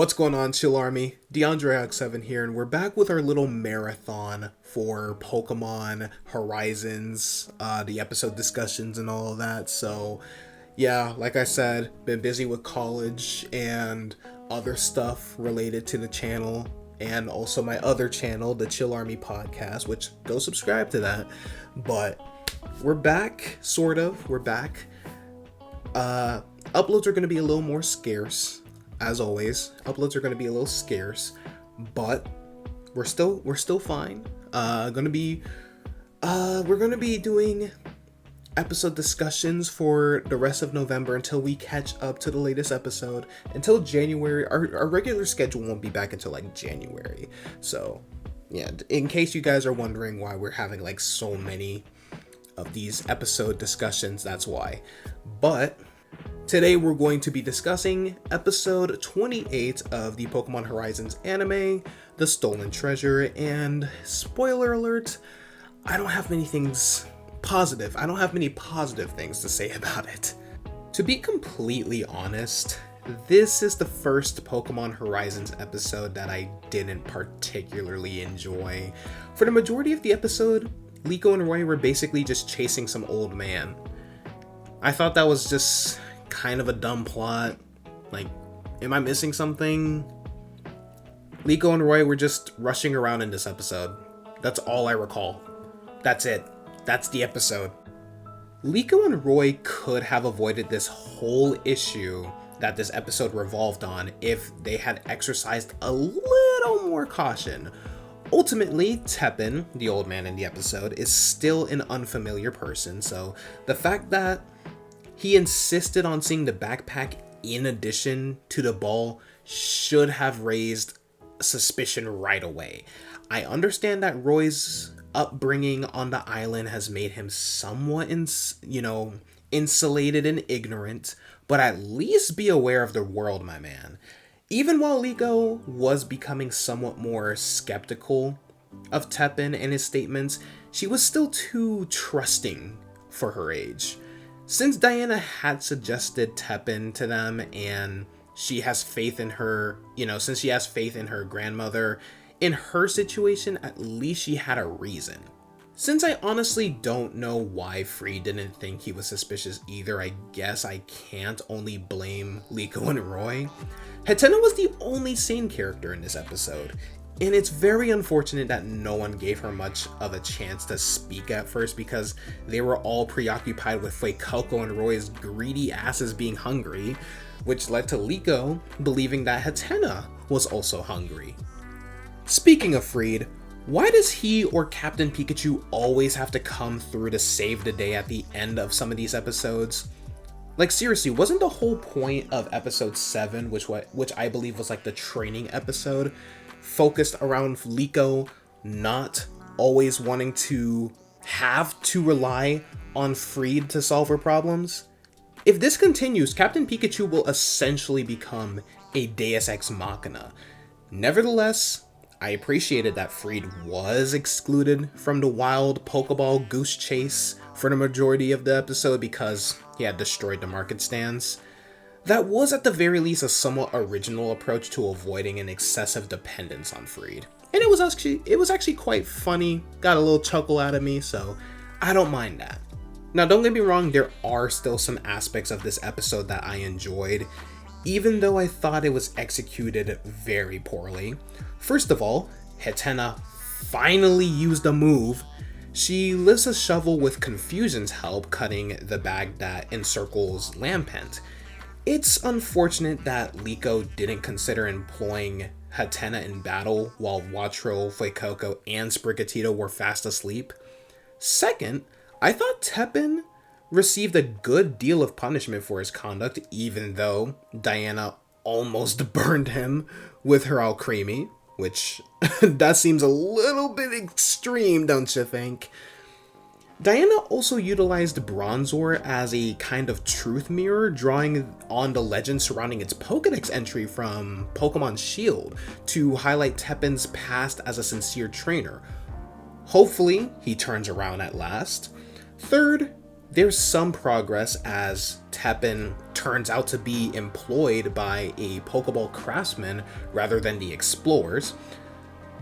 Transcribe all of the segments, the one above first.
What's going on, Chill Army? DeAndre7 here, and we're back with our little marathon for Pokemon Horizons, the episode discussions and all of that. So, yeah, like I said, been busy with college and other stuff related to the channel, and also my other channel, the Chill Army Podcast, which go subscribe to that. But we're back, sort of. We're back. Uploads are going to be a little more scarce. As always, uploads are going to be a little scarce, but we're still fine. We're going to be doing episode discussions for the rest of November until we catch up to the latest episode. Until January, our regular schedule won't be back until like January. So, yeah, in case you guys are wondering why we're having like so many of these episode discussions, that's why. But today we're going to be discussing episode 28 of the Pokemon Horizons anime, The Stolen Treasure, and spoiler alert, I don't have many positive things to say about it. To be completely honest, this is the first Pokemon Horizons episode that I didn't particularly enjoy. For the majority of the episode, Liko and Roy were basically just chasing some old man. I thought that was just kind of a dumb plot. Like, am I missing something? Liko and Roy were just rushing around in this episode. That's all I recall. That's it. That's the episode. Liko and Roy could have avoided this whole issue that this episode revolved on if they had exercised a little more caution. Ultimately, Tepin, the old man in the episode, is still an unfamiliar person, so the fact that he insisted on seeing the backpack in addition to the ball should have raised suspicion right away. I understand that Roy's upbringing on the island has made him somewhat, insulated and ignorant, but at least be aware of the world, my man. Even while Liko was becoming somewhat more skeptical of Tepin and his statements, she was still too trusting for her age. Since Diana had suggested Tepin to them and she has faith in her, since she has faith in her grandmother, in her situation, at least she had a reason. Since I honestly don't know why Free didn't think he was suspicious either, I guess I can't only blame Liko and Roy. Hatena was the only sane character in this episode, and it's very unfortunate that no one gave her much of a chance to speak at first because they were all preoccupied with Fuecoco and Roy's greedy asses being hungry, which led to Liko believing that Hatena was also hungry. Speaking of Freed, why does he or Captain Pikachu always have to come through to save the day at the end of some of these episodes? Like, seriously, wasn't the whole point of episode 7, which I believe was like the training episode, focused around Liko not always wanting to have to rely on Freed to solve her problems? If this continues, Captain Pikachu will essentially become a Deus Ex Machina. Nevertheless, I appreciated that Freed was excluded from the wild Pokeball goose chase for the majority of the episode because he had destroyed the market stands. That was at the very least a somewhat original approach to avoiding an excessive dependence on Freed. And it was actually quite funny, got a little chuckle out of me, so I don't mind that. Now, don't get me wrong, there are still some aspects of this episode that I enjoyed, even though I thought it was executed very poorly. First of all, Hatena finally used a move. She lifts a shovel with Confusion's help, cutting the bag that encircles Lampent. It's unfortunate that Liko didn't consider employing Hatena in battle while Wattrel, Fuecoco, and Sprigatito were fast asleep. Second, I thought Tepin received a good deal of punishment for his conduct, even though Diana almost burned him with her Alcremie, which that seems a little bit extreme, don't you think? Diana also utilized Bronzor as a kind of truth mirror, drawing on the legend surrounding its Pokedex entry from Pokemon Shield to highlight Tepin's past as a sincere trainer. Hopefully, he turns around at last. Third, there's some progress as Tepin turns out to be employed by a Pokeball craftsman rather than the explorers.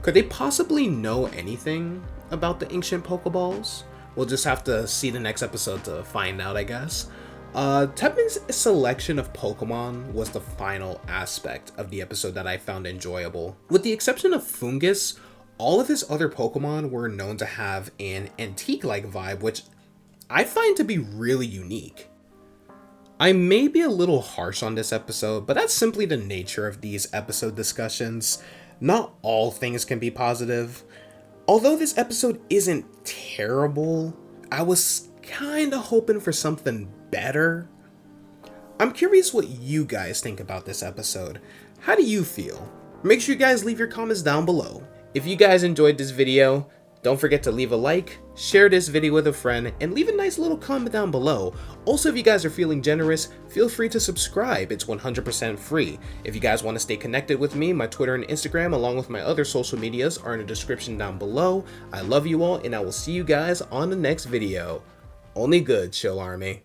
Could they possibly know anything about the ancient Pokeballs? We'll just have to see the next episode to find out, I guess. Tepin's selection of Pokemon was the final aspect of the episode that I found enjoyable. With the exception of Fungus, all of his other Pokemon were known to have an antique-like vibe, which I find to be really unique. I may be a little harsh on this episode, but that's simply the nature of these episode discussions. Not all things can be positive. Although this episode isn't terrible, I was kinda hoping for something better. I'm curious what you guys think about this episode. How do you feel? Make sure you guys leave your comments down below. If you guys enjoyed this video, don't forget to leave a like, share this video with a friend, and leave a nice little comment down below. Also, if you guys are feeling generous, feel free to subscribe. It's 100% free. If you guys want to stay connected with me, my Twitter and Instagram, along with my other social medias, are in the description down below. I love you all, and I will see you guys on the next video. Only good, Chill Army.